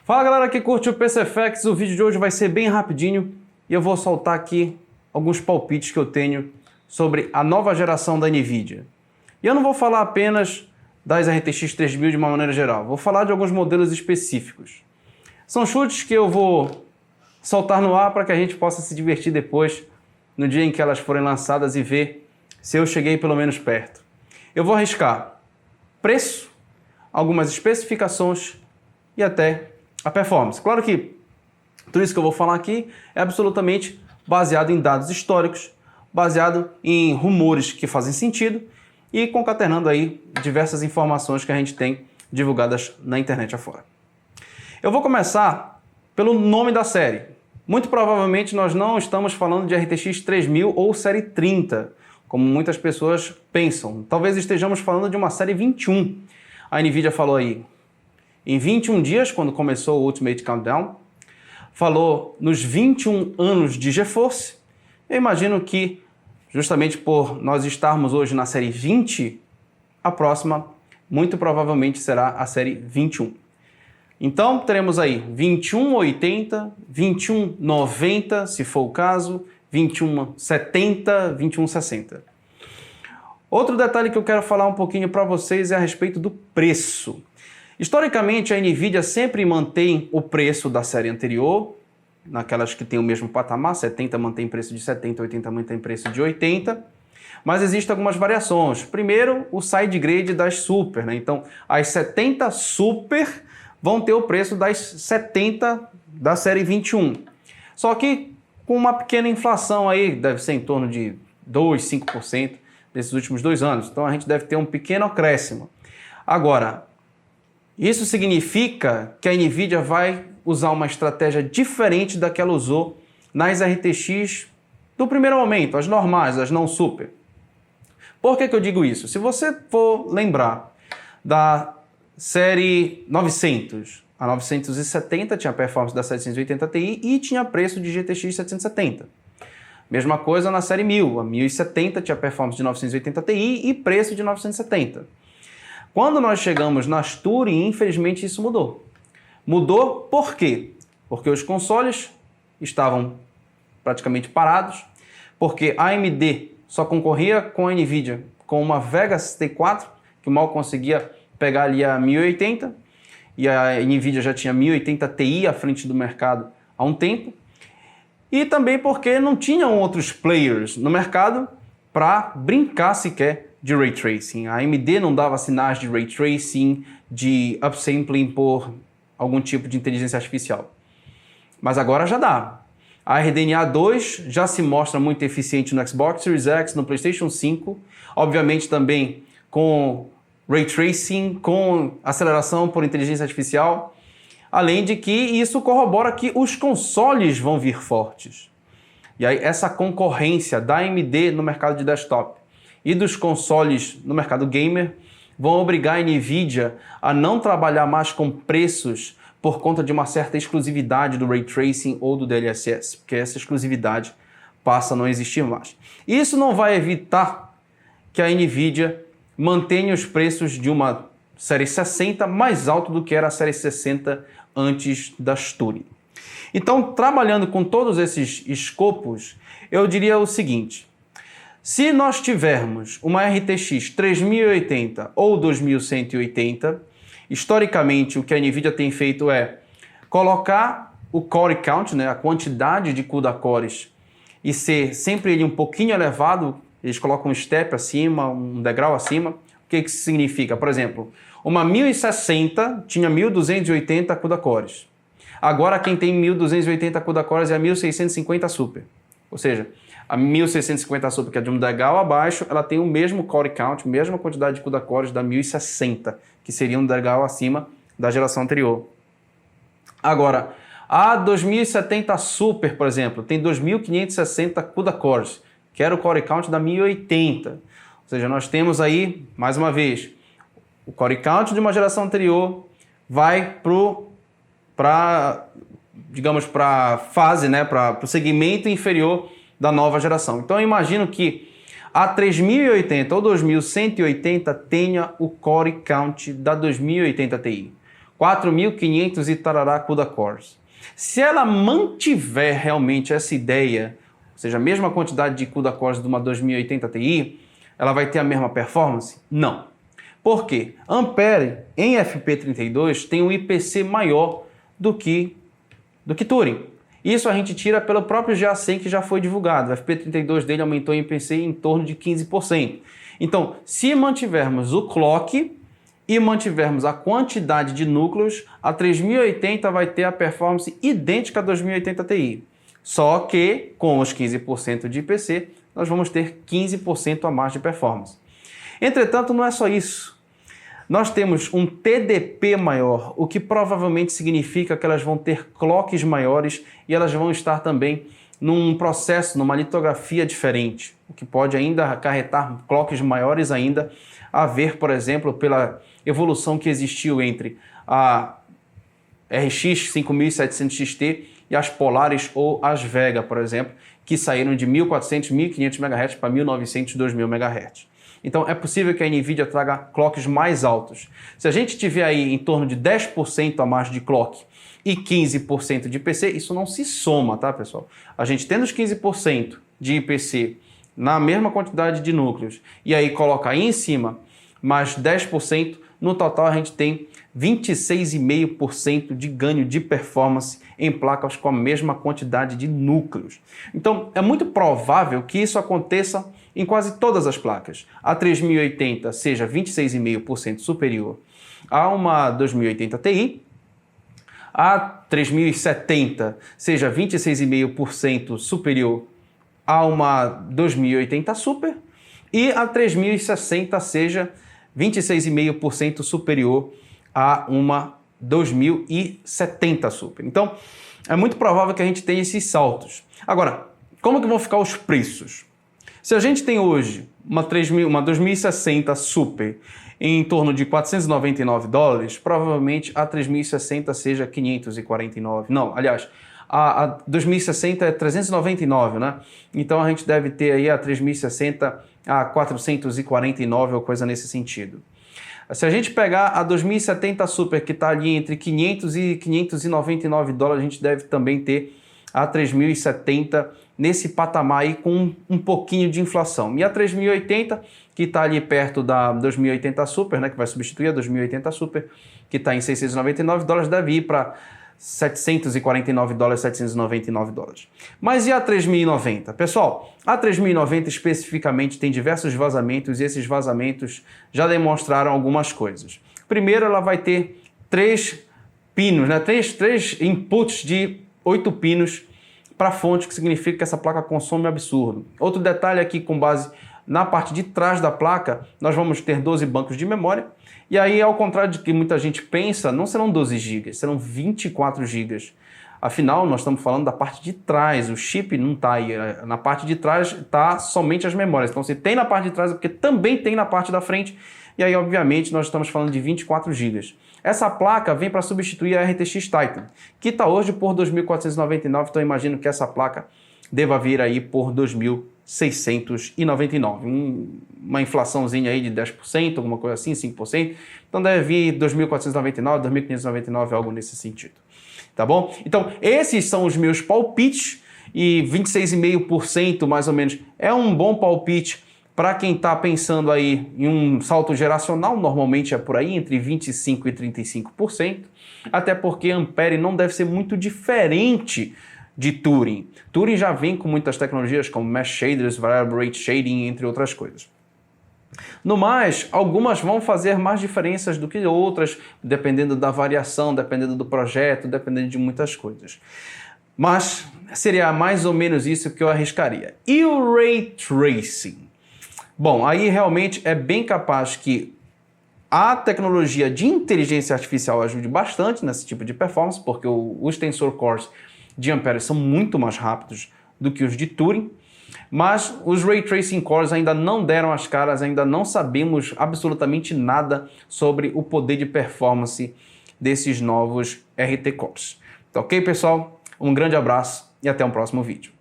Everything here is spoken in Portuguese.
Fala galera que curte o PCFX, o vídeo de hoje vai ser bem rapidinho e eu vou soltar aqui alguns palpites que eu tenho sobre a nova geração da NVIDIA. E eu não vou falar apenas das RTX 3000 de uma maneira geral, vou falar de alguns modelos específicos. São chutes que eu vou soltar no ar para que a gente possa se divertir depois, no dia em que elas forem lançadas e ver se eu cheguei pelo menos perto. Eu vou arriscar preço, algumas especificações e até a performance. Claro que tudo isso que eu vou falar aqui é absolutamente baseado em dados históricos, baseado em rumores que fazem sentido e concatenando aí diversas informações que a gente tem divulgadas na internet afora. Eu vou começar pelo nome da série. Muito provavelmente nós não estamos falando de RTX 3000 ou série 30, como muitas pessoas pensam. Talvez estejamos falando de uma série 21. A NVIDIA falou aí em 21 dias, quando começou o Ultimate Countdown, falou nos 21 anos de GeForce. Eu imagino que, justamente por nós estarmos hoje na série 20, a próxima muito provavelmente será a série 21. Então, teremos aí 2180, 2190, se for o caso, 2170, 2160. Outro detalhe que eu quero falar um pouquinho para vocês é a respeito do preço. Historicamente, a NVIDIA sempre mantém o preço da série anterior, naquelas que tem o mesmo patamar, 70 mantém preço de 70, 80 mantém preço de 80, mas existem algumas variações. Primeiro, o side grade das Super, né? Então, as 70 Super vão ter o preço das 70 da série 21. Só que com uma pequena inflação aí, deve ser em torno de 2, 5% nesses últimos 2 anos. Então, a gente deve ter um pequeno acréscimo. Agora, isso significa que a NVIDIA vai usar uma estratégia diferente da que ela usou nas RTX do primeiro momento, as normais, as não super. Por que eu digo isso? Se você for lembrar da série 900, a 970 tinha performance da 780 Ti e tinha preço de GTX 770. Mesma coisa na série 1000, a 1070 tinha performance de 980 Ti e preço de 970. Quando nós chegamos nas Turing, infelizmente isso mudou. Mudou por quê? Porque os consoles estavam praticamente parados, porque a AMD só concorria com a NVIDIA com uma Vega T4, que mal conseguia pegar ali a 1080, e a NVIDIA já tinha 1080 Ti à frente do mercado há um tempo, e também porque não tinham outros players no mercado para brincar sequer de Ray Tracing. A AMD não dava sinais de Ray Tracing, de upsampling por algum tipo de inteligência artificial. Mas agora já dá. A RDNA 2 já se mostra muito eficiente no Xbox Series X, no PlayStation 5, obviamente também com Ray Tracing, com aceleração por inteligência artificial, além de que isso corrobora que os consoles vão vir fortes. E aí essa concorrência da AMD no mercado de desktop e dos consoles no mercado gamer vão obrigar a NVIDIA a não trabalhar mais com preços por conta de uma certa exclusividade do Ray Tracing ou do DLSS, porque essa exclusividade passa a não existir mais. Isso não vai evitar que a NVIDIA mantenha os preços de uma série 60 mais alto do que era a série 60 antes das Turing. Então, trabalhando com todos esses escopos, eu diria o seguinte: se nós tivermos uma RTX 3080 ou 2180, historicamente o que a NVIDIA tem feito é colocar o core count, né, a quantidade de CUDA cores, e ser sempre ele um pouquinho elevado. Eles colocam um step acima, um degrau acima. O que isso significa? Por exemplo, uma 1060 tinha 1280 CUDA cores. Agora quem tem 1280 CUDA cores é a 1650 Super. Ou seja, a 1650 Super, que é de um degrau abaixo, ela tem o mesmo core count, mesma quantidade de CUDA cores da 1060, que seria um degrau acima da geração anterior. Agora, a 2070 Super, por exemplo, tem 2560 CUDA cores, que era o core count da 1080. Ou seja, nós temos aí, mais uma vez, o core count de uma geração anterior vai para a fase, né, para o segmento inferior da nova geração. Então eu imagino que a 3080 ou 2180 tenha o core count da 2080 Ti. 4.500 e tarará CUDA cores. Se ela mantiver realmente essa ideia, ou seja, a mesma quantidade de CUDA cores de uma 2080 Ti, ela vai ter a mesma performance? Não. Por quê? Ampere em FP32 tem um IPC maior do que Turing. Isso a gente tira pelo próprio GA100 que já foi divulgado. O FP32 dele aumentou em IPC em torno de 15%. Então, se mantivermos o clock e mantivermos a quantidade de núcleos, a 3080 vai ter a performance idêntica à 2080 Ti. Só que, com os 15% de IPC, nós vamos ter 15% a mais de performance. Entretanto, não é só isso. Nós temos um TDP maior, o que provavelmente significa que elas vão ter clocks maiores e elas vão estar também num processo, numa litografia diferente, o que pode ainda acarretar clocks maiores ainda, a ver, por exemplo, pela evolução que existiu entre a RX 5700 XT e as Polaris ou as Vega, por exemplo, que saíram de 1400, 1500 MHz para 1900, 2000 MHz. Então é possível que a NVIDIA traga clocks mais altos. Se a gente tiver aí em torno de 10% a mais de clock e 15% de IPC, isso não se soma, tá, pessoal? A gente tendo os 15% de IPC na mesma quantidade de núcleos e aí coloca aí em cima mais 10%, no total a gente tem 26,5% de ganho de performance em placas com a mesma quantidade de núcleos. Então é muito provável que isso aconteça em quase todas as placas. A 3080 seja 26,5% superior a uma 2080 Ti, a 3070 seja 26,5% superior a uma 2080 Super e a 3060 seja 26,5% superior a uma 2070 Super. Então, é muito provável que a gente tenha esses saltos. Agora, como que vão ficar os preços? Se a gente tem hoje uma 2060 Super em torno de $499, provavelmente a 3060 seja 549. Não, aliás, a 2060 é 399, né? Então a gente deve ter aí a 3060 a 449 ou coisa nesse sentido. Se a gente pegar a 2070 Super, que está ali entre 500 e 599 dólares, a gente deve também ter a 3070 nesse patamar aí com um pouquinho de inflação. E a 3080, que está ali perto da 2080 Super, né, que vai substituir a 2080 Super, que está em 699 dólares, deve ir para 749 dólares, 799 dólares. Mas e a 3090? Pessoal, a 3090 especificamente tem diversos vazamentos e esses vazamentos já demonstraram algumas coisas. Primeiro, ela vai ter 3 pinos, né? 3 inputs de 8 pinos para fonte, que significa que essa placa consome absurdo. Outro detalhe aqui, com base na parte de trás da placa, nós vamos ter 12 bancos de memória. E aí, ao contrário de que muita gente pensa, não serão 12 GB, serão 24 GB. Afinal, nós estamos falando da parte de trás, o chip não está aí. Na parte de trás está somente as memórias. Então, se tem na parte de trás, é porque também tem na parte da frente. E aí, obviamente, nós estamos falando de 24 GB. Essa placa vem para substituir a RTX Titan, que está hoje por 2.499, então eu imagino que essa placa deva vir aí por 2.699. Uma inflaçãozinha aí de 10%, alguma coisa assim, 5%. Então deve vir 2.499, 2.599, algo nesse sentido. Tá bom? Então esses são os meus palpites e 26,5% mais ou menos é um bom palpite para quem está pensando aí em um salto geracional. Normalmente é por aí, entre 25% e 35%, até porque Ampere não deve ser muito diferente de Turing. Turing já vem com muitas tecnologias como Mesh Shaders, Variable Rate Shading, entre outras coisas. No mais, algumas vão fazer mais diferenças do que outras, dependendo da variação, dependendo do projeto, dependendo de muitas coisas. Mas seria mais ou menos isso que eu arriscaria. E o Ray Tracing? Bom, aí realmente é bem capaz que a tecnologia de inteligência artificial ajude bastante nesse tipo de performance, porque os Tensor Cores de Ampere são muito mais rápidos do que os de Turing, mas os Ray Tracing Cores ainda não deram as caras, ainda não sabemos absolutamente nada sobre o poder de performance desses novos RT Cores. Tá ok, pessoal? Um grande abraço e até o próximo vídeo.